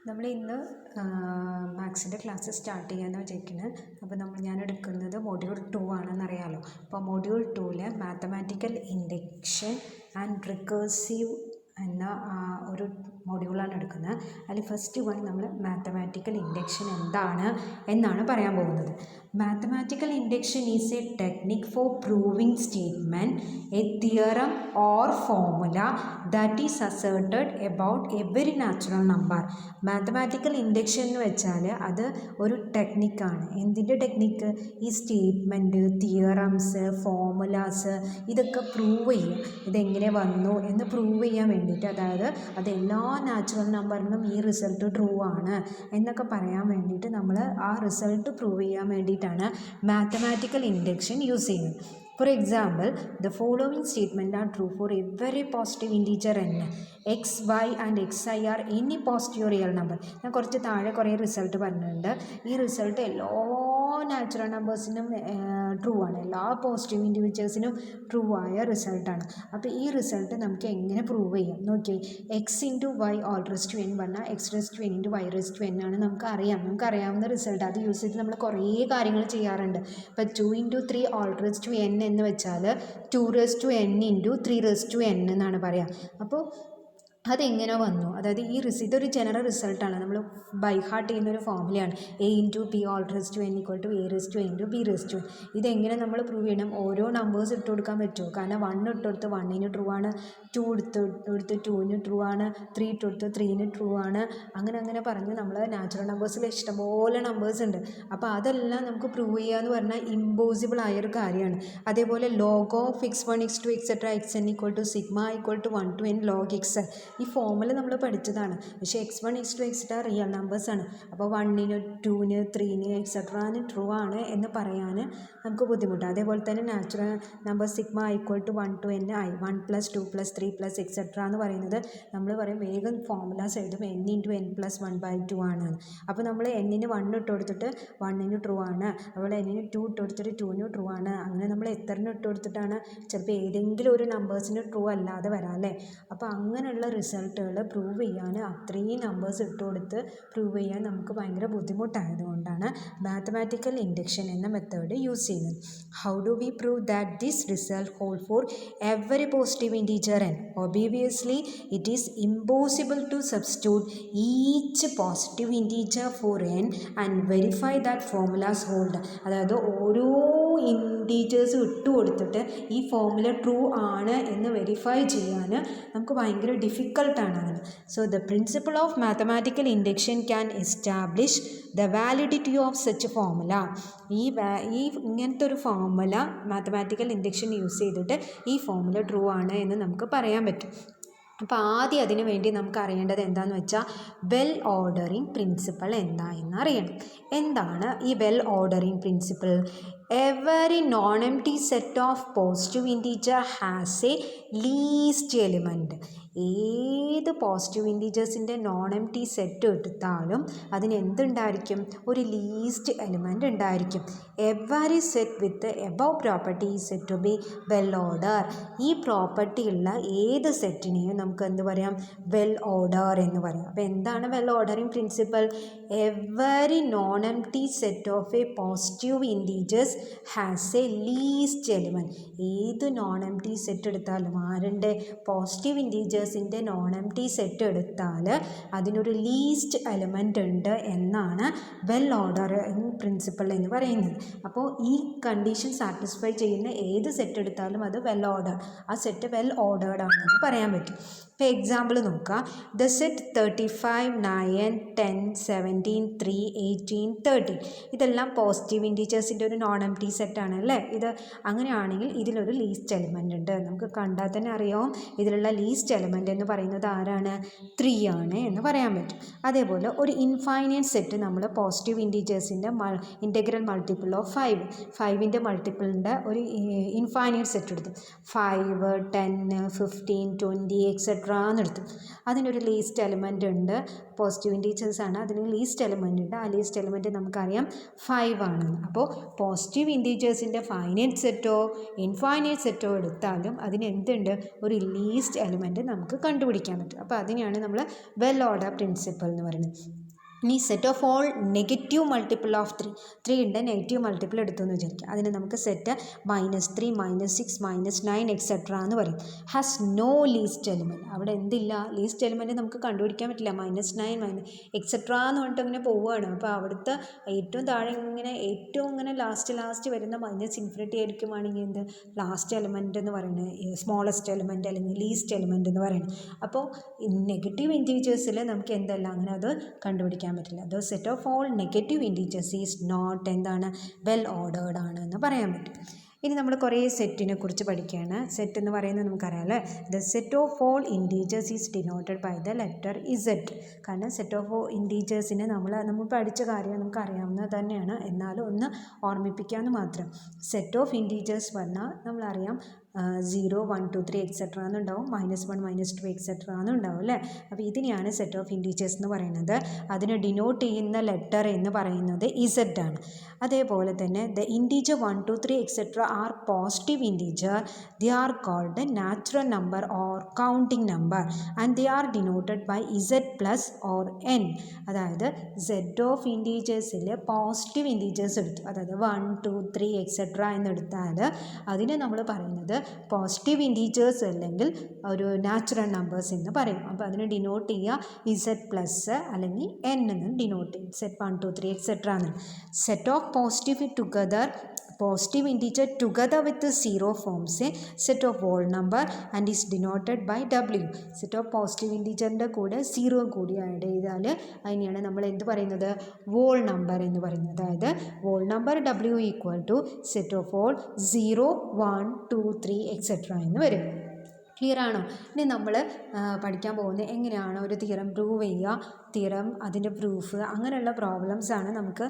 നമ്മൾ ഇന്ന് മാത്സിൻ്റെ class start ചെയ്യാമെന്ന് വിചാരിക്കുന്നത്. അപ്പോൾ ഞാൻ എടുക്കുന്നത് മൊഡ്യൂൾ 2 ആണെന്നറിയാമല്ലോ. അപ്പോൾ മൊഡ്യൂൾ 2-ൽ മാത്തമാറ്റിക്കൽ ഇൻഡക്ഷൻ ആൻഡ് റിക്കേഴ്സീവ് എന്ന ഒരു മൊഡ്യൂളാണ് എടുക്കുന്നത്. അതിൽ ഫസ്റ്റ് വൺ നമ്മൾ മാത്തമാറ്റിക്കൽ ഇൻഡക്ഷൻ എന്താണ് എന്നാണ് പറയാൻ പോകുന്നത്. Mathematical induction is a technique for proving statement, a theorem or formula that is asserted about every natural number. Mathematical induction എന്ന് വെച്ചാൽ അത് ഒരു ടെക്നിക്കാണ്. എന്തിൻ്റെ ടെക്നിക്ക്? ഈ സ്റ്റേറ്റ്മെൻറ്റ്, തിയറംസ്, ഫോർമുലാസ് ഇതൊക്കെ പ്രൂവ് ചെയ്യും. ഇതെങ്ങനെ വന്നു എന്ന് പ്രൂവ് ചെയ്യാൻ വേണ്ടിയിട്ട്, അതായത് അതെല്ലാ നാച്ചുറൽ നമ്പറിനും ഈ റിസൾട്ട് ട്രൂ ആണ് എന്നൊക്കെ പറയാൻ വേണ്ടിയിട്ട് നമ്മൾ ആ റിസൾട്ട് പ്രൂവ് ചെയ്യാൻ വേണ്ടിയിട്ടാണ് മാത്തമാറ്റിക്കൽ ഇൻഡക്ഷൻ യൂസ് ചെയ്യുന്നത്. For example, the following statement are true for every positive integer n. x, y and xi are any positive real number. ഞാൻ കുറച്ച് താഴെ കുറേ റിസൾട്ട് പറഞ്ഞിട്ടുണ്ട്. ഈ റിസൾട്ട് എല്ലാ നാച്ചുറൽ നമ്പേഴ്സിനും ട്രൂ ആണ്, എല്ലാ പോസിറ്റീവ് ഇൻഡിവിജ്വൽസിനും ട്രൂ ആയ റിസൾട്ടാണ്. അപ്പോൾ ഈ റിസൾട്ട് നമുക്ക് എങ്ങനെ പ്രൂവ് ചെയ്യാം നോക്കിയേ. X into y whole റെസ് to n പറഞ്ഞാൽ x raised to n into y raised to n ആണ് നമുക്കറിയാവുന്ന റിസൾട്ട്. അത് യൂസ് ചെയ്ത് നമ്മൾ കുറേ കാര്യങ്ങൾ ചെയ്യാറുണ്ട്. ഇപ്പോൾ 2 ഇൻറ്റു 3 ഓൾ റെസ് ടു എൻ എന്ന് വെച്ചാൽ 2 raise to n into 3 raise to n എന്നാണ് പറയുക. അപ്പോൾ അതെങ്ങനെ വന്നു? അതായത് ഇതൊരു ജനറൽ റിസൾട്ടാണ്. നമ്മൾ ബൈ ഹാർട്ട് ചെയ്യുന്നൊരു ഫോർമുലയാണ്. A into b whole റെസ് to n equal to a raised to n into b raised to n. ഇതെങ്ങനെ നമ്മൾ പ്രൂവ് ചെയ്യണം? ഓരോ നമ്പേഴ്സ് ഇട്ട് കൊടുക്കാൻ പറ്റുമോ? കാരണം 1 ഇട്ട് കൊടുത്ത് 1ന് ട്രൂ ആണ്, 2 എടുത്ത് 2ന് ട്രൂ ആണ്, 3 ഇട്ട് കൊടുത്ത് 3ന് ട്രൂ ആണ്. അങ്ങനെ പറഞ്ഞ് നമ്മൾ നാച്ചുറൽ നമ്പേഴ്സിൽ ഇഷ്ടംപോലെ നമ്പേഴ്സ് ഉണ്ട്. അപ്പോൾ അതെല്ലാം നമുക്ക് പ്രൂവ് ചെയ്യുക എന്ന് പറഞ്ഞാൽ ഇമ്പോസിബിൾ ആയൊരു കാര്യമാണ്. അതേപോലെ log of x1 x2 etcetera xn equal to sigma equal to 1 to n log xn. ഈ ഫോർമുല നമ്മൾ പഠിച്ചതാണ്. പക്ഷേ x1 x2 എക്സെട്ര റിയൽ നമ്പേഴ്സാണ്. അപ്പോൾ 1ന് 2ന് 3ന് എക്സെട്രാന് ട്രൂ ആണ് എന്ന് പറയാൻ നമുക്ക് ബുദ്ധിമുട്ടാണ്. അതേപോലെ തന്നെ natural number sigma equal to 1 to n ആയി 1 + 2 + 3 + എക്സെട്ര എന്ന് പറയുന്നത് നമ്മൾ പറയും വേഗം ഫോർമുലാസ് എഴുതും n × n + 1/2 ആണ്. അപ്പോൾ നമ്മൾ n-ന് 1 ഇട്ട് കൊടുത്തിട്ട് 1ന് ട്രൂ ആണ്, അതുപോലെ n-ന് 2 ഇട്ട് കൊടുത്തിട്ട് 2ന് ട്രൂ ആണ്. അങ്ങനെ നമ്മൾ എത്രന് ഇട്ട് കൊടുത്തിട്ടാണ് ചിലപ്പോൾ ഏതെങ്കിലും ഒരു നമ്പേഴ്സിന് ട്രൂ അല്ലാതെ വരാം അല്ലേ. അപ്പോൾ അങ്ങനെയുള്ള റിസൾട്ടുകൾ പ്രൂവ് ചെയ്യാൻ അത്രയും നമ്പേഴ്സ് ഇട്ട് കൊടുത്ത് പ്രൂവ് ചെയ്യാൻ നമുക്ക് ഭയങ്കര ബുദ്ധിമുട്ടായതുകൊണ്ടാണ് മാത്തമാറ്റിക്കൽ ഇൻഡക്ഷൻ എന്ന മെത്തേഡ് യൂസ് ചെയ്യുന്നത്. How do we prove that this result hold for every positive integer n? Obviously, it is impossible to substitute each positive integer for n and verify that formulas hold. അതായത് ഓരോ integers ഇട്ട് കൊടുത്തിട്ട് ഈ formula true ആണ് എന്ന് verify ചെയ്യാൻ നമുക്ക് ഭയങ്കര ഡിഫിക്കൽട്ടാണ് അങ്ങനെ. So the principle of mathematical induction can establish the validity of such formula. ഈ ഇങ്ങനത്തെ ഒരു ഫോർമുല മാത്തമാറ്റിക്കൽ ഇൻഡക്ഷൻ യൂസ് ചെയ്തിട്ട് ഈ ഫോർമുല ട്രൂ ആണ് എന്ന് നമുക്ക് പറയാൻ പറ്റും. അപ്പോൾ ആദ്യം അതിനു വേണ്ടി നമുക്ക് അറിയേണ്ടത് എന്താണെന്ന് വെച്ചാൽ വെൽ ഓർഡറിങ് പ്രിൻസിപ്പിൾ എന്താണെന്ന് അറിയണം. എന്താണ് ഈ well ordering principle? Every non empty set of positive integer has a least element. ഏത് പോസിറ്റീവ് ഇൻറ്റീജേഴ്സിൻ്റെ നോൺ എംപ്റ്റി സെറ്റ് എടുത്താലും അതിന് എന്തുണ്ടായിരിക്കും? ഒരു ലീസ്റ്റ് എലിമെൻറ്റ് ഉണ്ടായിരിക്കും. Every set with above property is set to be well order. ഈ property ഉള്ള ഏത് സെറ്റിനെയും നമുക്ക് എന്ത് പറയാം? വെൽ ഓർഡർ എന്ന് പറയാം. അപ്പോൾ എന്താണ് well ordering principal? Every non empty set of A positive integers has a least element. ഏത് നോൺ എംപ്റ്റി സെറ്റ് എടുത്താലും ആരുടെ പോസിറ്റീവ് ഇൻറ്റീജേഴ്സിൻ്റെ നോൺ എംപ്റ്റി സെറ്റ് എടുത്താൽ അതിനൊരു ലീസ്റ്റ് എലിമെൻ്റ് ഉണ്ട് എന്നാണ് വെൽ ഓർഡറിങ് പ്രിൻസിപ്പിൾ എന്ന് പറയുന്നത്. അപ്പോൾ ഈ കണ്ടീഷൻ സാറ്റിസ്ഫൈ ചെയ്യുന്ന ഏത് സെറ്റ് എടുത്താലും അത് വെൽ ഓർഡർ, ആ സെറ്റ് വെൽ ഓർഡേർഡ് ആണെന്ന് പറയാൻ പറ്റും. ഇപ്പോൾ എക്സാമ്പിൾ നോക്കാം. ദ സെറ്റ് 35, 9, 10, 17, 3, 18, 13 ഇതെല്ലാം പോസിറ്റീവ് ഇൻറ്റീജേഴ്സിൻ്റെ ഒരു നോൺ എംപ്റ്റി സെറ്റാണ് അല്ലേ. ഇത് അങ്ങനെയാണെങ്കിൽ ഇതിലൊരു ലീസ്റ്റ് എലിമെൻ്റ് ഉണ്ട്. നമുക്ക് കണ്ടാൽ തന്നെ അറിയാം ഇതിലുള്ള ലീസ്റ്റ് എലിമെൻ്റ് എന്ന് പറയുന്നത് ആരാണ്? 3 ആണ് എന്ന് പറയാൻ പറ്റും. അതേപോലെ ഒരു ഇൻഫൈനൈറ്റ് സെറ്റ് നമ്മൾ പോസിറ്റീവ് ഇൻറ്റീജേഴ്സിൻ്റെ ഇൻറ്റഗ്രൽ മൾട്ടിപ്പിൾ ഓഫ് 5ൻ്റെ മൾട്ടിപ്പിളിൻ്റെ ഒരു ഇൻഫൈനൈറ്റ് സെറ്റ് എടുത്തു. 5, 10, 15, 20 എക്സെട്ര എന്നെടുത്തു. അതിനൊരു ലീസ്റ്റ് എലിമെൻ്റ് ഉണ്ട്. പോസിറ്റീവ് ഇൻറ്റീജേഴ്സാണ്, അതിന് ലീസ്റ്റ് എലിമെൻ്റ് ഉണ്ട്. ആ ലീസ്റ്റ് എലിമെൻ്റ് നമുക്കറിയാം 5 ആണെന്ന്. അപ്പോൾ പോസിറ്റീവ് ഇൻറ്റീജേഴ്സിൻ്റെ ഫൈനൈറ്റ് സെറ്റോ ഇൻഫൈനൈറ്റ് സെറ്റോ എടുത്താലും അതിന് എന്തുണ്ട്? ഒരു ലീസ്റ്റ് എലിമെൻ്റ് നമുക്ക് നമുക്ക് കണ്ടുപിടിക്കാൻ പറ്റും. അപ്പോൾ അതിനെയാണ് നമ്മൾ വെൽ ഓർഡർ പ്രിൻസിപ്പിൾ എന്ന് പറയുന്നത്. ഇനി set of all negative multiple of 3 ഉണ്ട്, നെഗറ്റീവ് മൾട്ടിപ്പിൾ എടുത്തു എന്ന് വിചാരിക്കുക. അതിന് നമുക്ക് സെറ്റ് -3 -6 -9 എക്സെട്ര എന്ന് പറയും. Has no least element. അവിടെ എന്തില്ല, ലീസ്റ്റ് എലിമെൻറ്റ് നമുക്ക് കണ്ടുപിടിക്കാൻ പറ്റില്ല. -9 എക്സെട്ര എന്ന് പറഞ്ഞിട്ട് അങ്ങനെ പോവുകയാണ്. അപ്പോൾ അവിടുത്തെ ഏറ്റവും താഴെ ഇങ്ങനെ ലാസ്റ്റ് വരുന്ന -∞ ആയിരിക്കുവാണെങ്കിൽ എന്ത് ലാസ്റ്റ് എലിമെൻറ്റ് എന്ന് പറയുന്നത് സ്മോളസ്റ്റ് എലിമെൻറ്റ് അല്ലെങ്കിൽ ലീസ്റ്റ് എലിമെൻറ്റ് എന്ന് പറയുന്നത്. അപ്പോൾ നെഗറ്റീവ് ഇൻറ്റീജേഴ്സിൽ നമുക്ക് എന്തല്ല അങ്ങനെ അത് കണ്ടുപിടിക്കാൻ പറ്റില്ല. The set of all negative integers is not എന്താണ് വെൽ ഓർഡേർഡ് ആണ് എന്ന് പറയാൻ പറ്റും. ഇനി നമ്മൾ കുറേ സെറ്റിനെ കുറിച്ച് പഠിക്കുകയാണ്. സെറ്റ് എന്ന് പറയുന്നത് നമുക്കറിയാം അല്ലേ. The set of all integers is denoted by the letter Z. കാരണം സെറ്റ് ഓഫ് ഓൾ ഇൻറ്റീജേഴ്സിനെ നമ്മൾ പഠിച്ച കാര്യം നമുക്ക് അറിയാവുന്നത് തന്നെയാണ്, എന്നാലും ഒന്ന് ഓർമ്മിപ്പിക്കാമെന്ന് മാത്രം. സെറ്റ് ഓഫ് ഇൻറ്റീജേഴ്സ് പറഞ്ഞാൽ നമ്മളറിയാം 0 1 2 3 എക്സെട്ര എന്നുണ്ടാവും, -1 -2 എക്സെട്ര എന്നുണ്ടാവും അല്ലേ. അപ്പോൾ ഇതിനെയാണ് സെറ്റ് ഓഫ് ഇൻറ്റീജേഴ്സ് എന്ന് പറയുന്നത്. അതിനെ ഡിനോട്ട് ചെയ്യുന്ന ലെറ്റർ എന്ന് പറയുന്നത് ഇസഡ് ആണ്. അതേപോലെ തന്നെ the integer 1 2 3 etcetera are positive integer. They are called natural number or counting number and they are denoted by Z plus or N. അതായത് സെറ്റ് ഓഫ് ഇൻറ്റീജേഴ്സിൽ പോസിറ്റീവ് ഇൻറ്റീജേഴ്സ് എടുത്തു, അതായത് 1 2 3 എക്സെട്ര എന്നെടുത്താൽ അതിനെ നമ്മൾ പറയുന്നത് പോസിറ്റീവ് ഇൻറ്റീജേഴ്സ് അല്ലെങ്കിൽ ഒരു നാച്ചുറൽ നമ്പേഴ്സ് എന്ന് പറയും. അപ്പോൾ അതിനെ ഡിനോട്ട് ചെയ്യുക ഇസഡ് പ്ലസ് അല്ലെങ്കിൽ എൻ എന്ന് ഡിനോട്ട് ചെയ്യും. സെറ്റ് 1 2 3 എക്സെട്ര എന്ന്. Set of positive integer together with 0 forms a set of whole number and is denoted by W. Set of positive ഇൻറ്റീജറിൻ്റെ കൂടെ 0 കൂടി ആഡ് ചെയ്താൽ അതിനെയാണ് നമ്മൾ എന്ത് പറയുന്നത് ഹോൾ നമ്പർ എന്ന് പറയുന്നത്. അതായത് whole number W equal to set of all 0 1 2 3 etcetera എന്ന് വരും. ക്ലിയർ ആണോ? ഇനി നമ്മൾ പഠിക്കാൻ പോകുന്നത് എങ്ങനെയാണ് ഒരു തിയറം പ്രൂവ് ചെയ്യുക, തിയറം അതിൻ്റെ പ്രൂഫ്, അങ്ങനെയുള്ള പ്രോബ്ലംസാണ് നമുക്ക്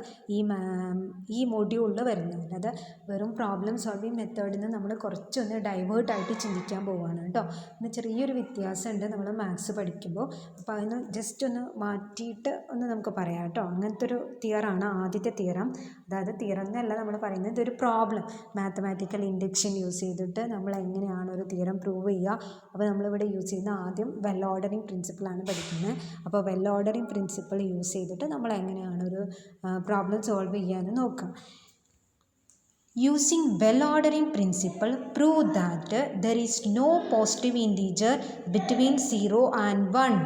ഈ മൊഡ്യൂളിൽ വരുന്നത്. അല്ലാതെ വെറും പ്രോബ്ലം സോൾവിങ് മെത്തേഡിൽ നിന്ന് നമ്മൾ കുറച്ചൊന്ന് ഡൈവേർട്ടായിട്ട് ചിന്തിക്കാൻ പോവുകയാണ് കേട്ടോ. പിന്നെ ചെറിയൊരു വ്യത്യാസമുണ്ട് നമ്മൾ മാത്സ് പഠിക്കുമ്പോൾ. അപ്പോൾ അതിന് ജസ്റ്റ് ഒന്ന് മാറ്റിയിട്ട് ഒന്ന് നമുക്ക് പറയാം കേട്ടോ. അങ്ങനത്തെ ഒരു തിയറാണ് ആദ്യത്തെ തിയറം. അതായത് തിയറം എന്നല്ല നമ്മൾ പറയുന്നത്, ഇതൊരു പ്രോബ്ലം മാത്തമാറ്റിക്കൽ ഇൻഡക്ഷൻ യൂസ് ചെയ്തിട്ട് നമ്മൾ എങ്ങനെയാണ് ഒരു തിയറം പ്രൂവ് ചെയ്യുക. അപ്പോൾ നമ്മളിവിടെ യൂസ് ചെയ്യുന്ന ആദ്യം വെൽ ഓർഡറിങ് പ്രിൻസിപ്പിളാണ് പഠിക്കുന്നത്. അപ്പോൾ വെൽ ഓർഡറിങ് പ്രിൻസിപ്പിൾ യൂസ് ചെയ്തിട്ട് നമ്മൾ എങ്ങനെയാണ് ഒരു പ്രോബ്ലം സോൾവ് ചെയ്യാമെന്ന് നോക്കാം. Using well ordering principle, prove that there is no positive integer between 0 and 1.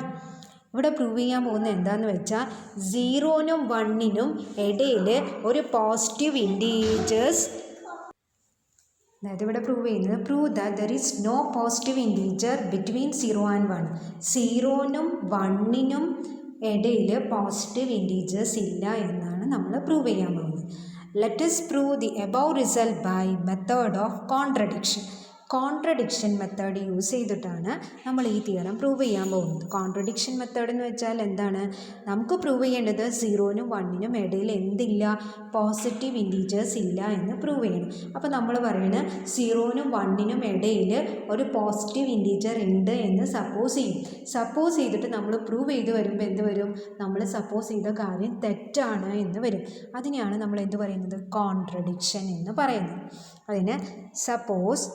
ഇവിടെ പ്രൂവ് ചെയ്യാൻ പോകുന്നത് എന്താണെന്ന് വെച്ചാൽ 0നും 1നും ഇടയിൽ ഒരു പോസിറ്റീവ് ഇൻറ്റീജേഴ്സ്, അതായത് ഇവിടെ പ്രൂവ് ചെയ്യുന്നത് prove that there is no positive integer between 0 and 1. 0നും 1നും ഇടയിൽ പോസിറ്റീവ് ഇൻറ്റീജേഴ്സ് ഇല്ല എന്നാണ് നമ്മൾ പ്രൂവ് ചെയ്യാൻ പോകുന്നത്. Let us prove the above result by method of contradiction. Contradiction method use ചെയ്തിട്ടാണ് നമ്മൾ ഈ തിയറം പ്രൂവ് ചെയ്യാൻ പോകുന്നത്. കോൺട്രഡിക്ഷൻ മെത്തേഡ് എന്ന് വെച്ചാൽ എന്താണ്? നമുക്ക് പ്രൂവ് ചെയ്യേണ്ടത് 0നും 1നും ഇടയിൽ എന്തില്ല, പോസിറ്റീവ് ഇൻറ്റീജേഴ്സ് ഇല്ല എന്ന് പ്രൂവ് ചെയ്യണം. അപ്പോൾ നമ്മൾ പറയുന്നത് 0നും 1നും ഇടയിൽ ഒരു പോസിറ്റീവ് ഇൻറ്റീജർ ഉണ്ട് എന്ന് സപ്പോസ് ചെയ്യും. സപ്പോസ് ചെയ്തിട്ട് നമ്മൾ പ്രൂവ് ചെയ്ത് വരുമ്പോൾ എന്ത് വരും? നമ്മൾ സപ്പോസ് ചെയ്ത കാര്യം തെറ്റാണ് എന്ന് വരും. അതിനെയാണ് നമ്മൾ എന്ത് പറയുന്നത്? കോൺട്രഡിക്ഷൻ എന്ന് പറയുന്നത്. അതിന് സപ്പോസ്,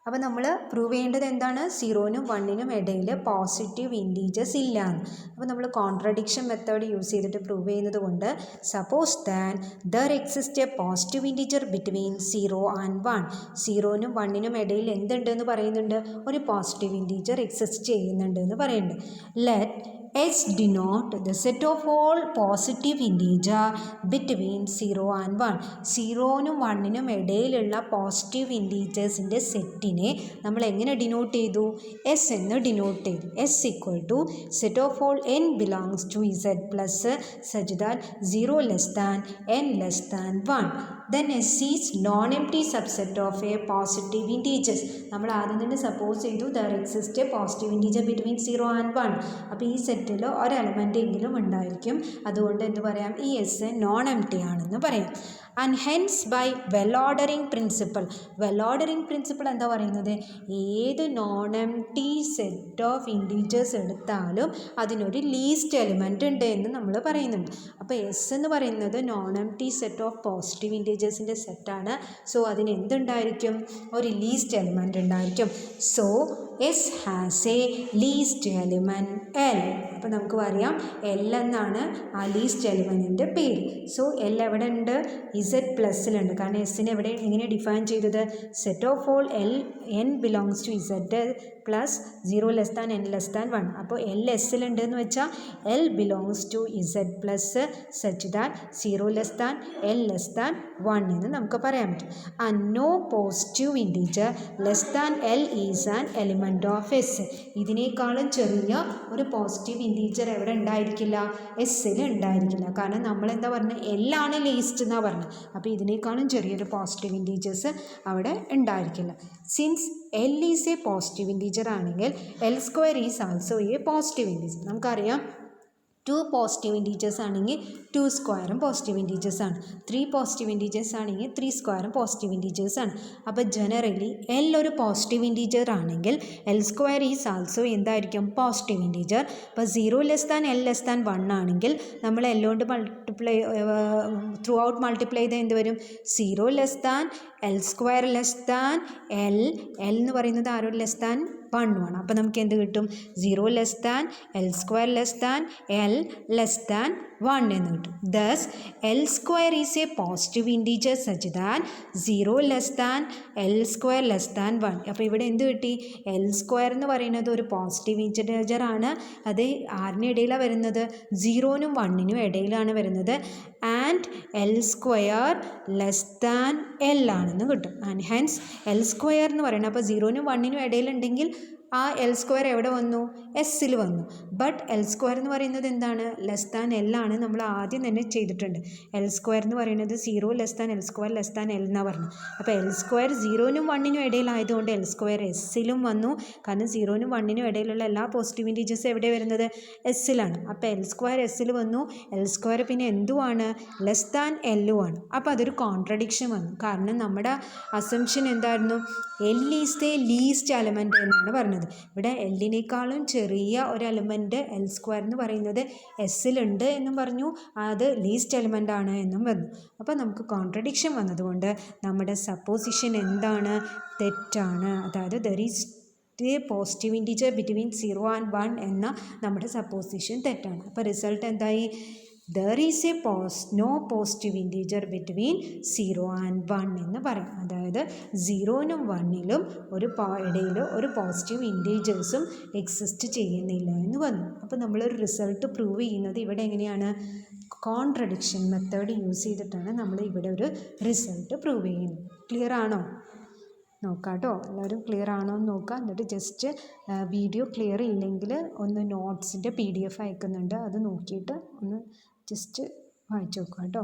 അപ്പോൾ നമ്മൾ പ്രൂവ് ചെയ്യേണ്ടത് എന്താണ്? 0നും 1നും ഇടയിൽ പോസിറ്റീവ് ഇൻറ്റീജേഴ്സ് ഇല്ല എന്ന്. അപ്പോൾ നമ്മൾ കോൺട്രഡിക്ഷൻ മെത്തേഡ് യൂസ് ചെയ്തിട്ട് പ്രൂവ് ചെയ്യുന്നത് കൊണ്ട് suppose that there exist A positive integer between 0 and 1. 0നും 1നും ഇടയിൽ എന്തുണ്ടെന്ന് പറയുന്നുണ്ട്? ഒരു പോസിറ്റീവ് ഇൻറ്റീജർ എക്സിസ്റ്റ് ചെയ്യുന്നുണ്ട് എന്ന് പറയുന്നുണ്ട്. Let H denote the set of all positive integer between 0 and 1. 0നും 1നും ഇടയിലുള്ള പോസിറ്റീവ് ഇൻറ്റീജേഴ്സിൻ്റെ സെറ്റിനെ നമ്മൾ എങ്ങനെ ഡിനോട്ട് ചെയ്തു? S എന്ന് ഡിനോട്ട് ചെയ്തു. S equal to set of all n belongs to Z plus such that 0 less than n less than 1. Then S is non-empty subset of a positive integers. നമ്മൾ ആദ്യം തന്നെ suppose ചെയ്തു there exists a positive integer between 0 and 1. അപ്പോൾ ഈ സെറ്റിൽ ഒരു element എങ്കിലും ഉണ്ടായിരിക്കും. അതുകൊണ്ട് എന്ത് പറയാം? ഈ എസ് നോൺ എംപ്റ്റി ആണെന്ന് പറയാം. And hence by well ordering principle. Well ordering principle എന്താ പറയുന്നത്? ഏത് non empty set of integers എടുത്താലും അതിനൊരു ലീസ്റ്റ് എലിമെൻ്റ് ഉണ്ട് എന്ന് നമ്മൾ പറയുന്നുണ്ട്. അപ്പോൾ എസ് എന്ന് പറയുന്നത് non empty set of positive ഇൻറ്റീജേഴ്സിൻ്റെ സെറ്റാണ്. സോ അതിന് എന്തുണ്ടായിരിക്കും? ഒരു ലീസ്റ്റ് എലിമെൻ്റ് ഉണ്ടായിരിക്കും. So S has a least element L. അപ്പോൾ നമുക്ക് പറയാം എൽ എന്നാണ് ആ ലീസ്റ്റ് എലിമെൻറ്റിൻ്റെ പേര്. സോ എൽ എവിടെ ഉണ്ട്? ഇസഡ് പ്ലസ്സിലുണ്ട്. കാരണം എസ്സിനെ എവിടെ എങ്ങനെ ഡിഫൈൻ ചെയ്തത്? Set of all L N belongs to Z plus 0<n<1. അപ്പോൾ എൽ എസ്സിലുണ്ട് എന്ന് വെച്ചാൽ L belongs to Z plus such that 0 n 1 എന്ന് നമുക്ക് പറയാൻ പറ്റും. And no positive integer less than L is an element of S. ഇതിനേക്കാളും ചെറിയ ഒരു പോസിറ്റീവ് ഇൻറ്റീജർ എവിടെ ഉണ്ടായിരിക്കില്ല? എസ്സിൽ ഉണ്ടായിരിക്കില്ല. കാരണം നമ്മളെന്താ പറഞ്ഞത്? എല്ലാണ് ലീസ്റ്റ് എന്നാണ് പറഞ്ഞത്. അപ്പോൾ ഇതിനേക്കാളും ചെറിയൊരു പോസിറ്റീവ് ഇൻറ്റീജേഴ്സ് അവിടെ ഉണ്ടായിരിക്കില്ല. Since L is a positive integer ആണെങ്കിൽ L square is also a positive integer. നമുക്കറിയാം 2 പോസിറ്റീവ് ഇൻറ്റീജേഴ്സ് ആണെങ്കിൽ 2 സ്ക്വയറും പോസിറ്റീവ് ഇൻറ്റീജേഴ്സ് ആണ്. 3 പോസിറ്റീവ് ഇൻറ്റീജേഴ്സ് ആണെങ്കിൽ 3 സ്ക്വയറും പോസിറ്റീവ് ഇൻറ്റീജേഴ്സ് ആണ്. അപ്പോൾ ജനറലി എൽ ഒരു പോസിറ്റീവ് ഇൻറ്റീജർ ആണെങ്കിൽ എൽ സ്ക്വയർ ഈസ് ആൾസോ എന്തായിരിക്കും? Positive integer. അപ്പോൾ 0 n 1 ആണെങ്കിൽ നമ്മൾ എൽ കൊണ്ട് മൾട്ടിപ്ലൈ ത്രൂ ഔട്ട് മൾട്ടിപ്ലൈ ചെയ്താൽ എന്ത് വരും? 0<l² എൽ എന്ന് പറയുന്നത് ആരോ <1 ആണ്. അപ്പോൾ നമുക്ക് എന്ത് കിട്ടും? 0<l² l 1 എന്ന് കിട്ടും. Thus L square is a positive integer such that 0<l²<1. അപ്പോൾ ഇവിടെ എന്ത് കിട്ടി? എൽ സ്ക്വയർ എന്ന് പറയുന്നത് ഒരു പോസിറ്റീവ് ഇൻറ്റീജർ ആണ്. അത് ആറിന് ഇടയിലാണ് വരുന്നത്? 0നും 1നും ഇടയിലാണ് വരുന്നത്. ആൻഡ് എൽ സ്ക്വയർ l ആണെന്ന് കിട്ടും. ആൻഡ് ഹെൻസ് എൽ സ്ക്വയർ എന്ന് പറയുന്നത് അപ്പോൾ 0നും 1നും ഇടയിലുണ്ടെങ്കിൽ ആ എൽ സ്ക്വയർ എവിടെ വന്നു? എസ്സിൽ വന്നു. ബട്ട് എൽ സ്ക്വയർ എന്ന് പറയുന്നത് എന്താണ്? l ആണ്. നമ്മൾ ആദ്യം തന്നെ ചെയ്തിട്ടുണ്ട്. എൽ സ്ക്വയർ എന്ന് പറയുന്നത് 0<l²<l എന്നാണ് പറഞ്ഞത്. അപ്പോൾ എൽ സ്ക്വയർ 0നും 1നും ഇടയിലായതുകൊണ്ട് എൽ സ്ക്വയർ എസ്സിലും വന്നു. കാരണം 0നും 1നും ഇടയിലുള്ള എല്ലാ പോസിറ്റീവ് ഇൻറ്റീജേഴ്സും എവിടെ വരുന്നത്? എസ്സിലാണ്. അപ്പോൾ എൽ സ്ക്വയർ എസ്സിൽ വന്നു. എൽ സ്ക്വയർ പിന്നെ എന്തുമാണ്? l ആണ്. അപ്പോൾ അതൊരു കോൺട്രഡിക്ഷൻ വന്നു. കാരണം നമ്മുടെ അസംഷൻ എന്തായിരുന്നു? L is the least element എന്നാണ് പറഞ്ഞത്. ഇവിടെ എല്ലിനേക്കാളും ചെറിയ ഒരു എലിമെൻറ്റ് എൽ സ്ക്വയർ എന്ന് പറയുന്നത് എസ്സിലുണ്ട് എന്നും പറഞ്ഞു. അത് ലീസ്റ്റ് എലിമെൻ്റ് ആണ് എന്നും വന്നു. അപ്പോൾ നമുക്ക് കോൺട്രഡിക്ഷൻ വന്നതുകൊണ്ട് നമ്മുടെ സപ്പോസിഷൻ എന്താണ്? തെറ്റാണ്. അതായത് there is a positive integer between 0 and 1 എന്ന നമ്മുടെ സപ്പോസിഷൻ തെറ്റാണ്. അപ്പോൾ റിസൾട്ട് എന്തായി? There is a no positive integer between 0 and 1 എന്ന് പറയും. അതായത് 0നും 1നും ഇടയിൽ ഒരു പോസിറ്റീവ് ഇൻറ്റീജേഴ്സും എക്സിസ്റ്റ് ചെയ്യുന്നില്ല എന്ന് വന്നു. അപ്പോൾ നമ്മളൊരു റിസൾട്ട് പ്രൂവ് ചെയ്യുന്നത് ഇവിടെ എങ്ങനെയാണ്? കോൺട്രഡിക്ഷൻ മെത്തേഡ് യൂസ് ചെയ്തിട്ടാണ് നമ്മൾ ഇവിടെ ഒരു റിസൾട്ട് പ്രൂവ് ചെയ്യുന്നത്. ക്ലിയർ ആണോ? നോക്കാം കേട്ടോ. എല്ലാവരും ക്ലിയർ ആണോ എന്ന് നോക്കാം. എന്നിട്ട് ജസ്റ്റ് വീഡിയോ ക്ലിയർ ഇല്ലെങ്കിൽ ഒന്ന് നോട്ട്സിൻ്റെ PDF അയക്കുന്നുണ്ട്. അത് നോക്കിയിട്ട് ഒന്ന് ജസ്റ്റ് വായിച്ച് നോക്കാം കേട്ടോ.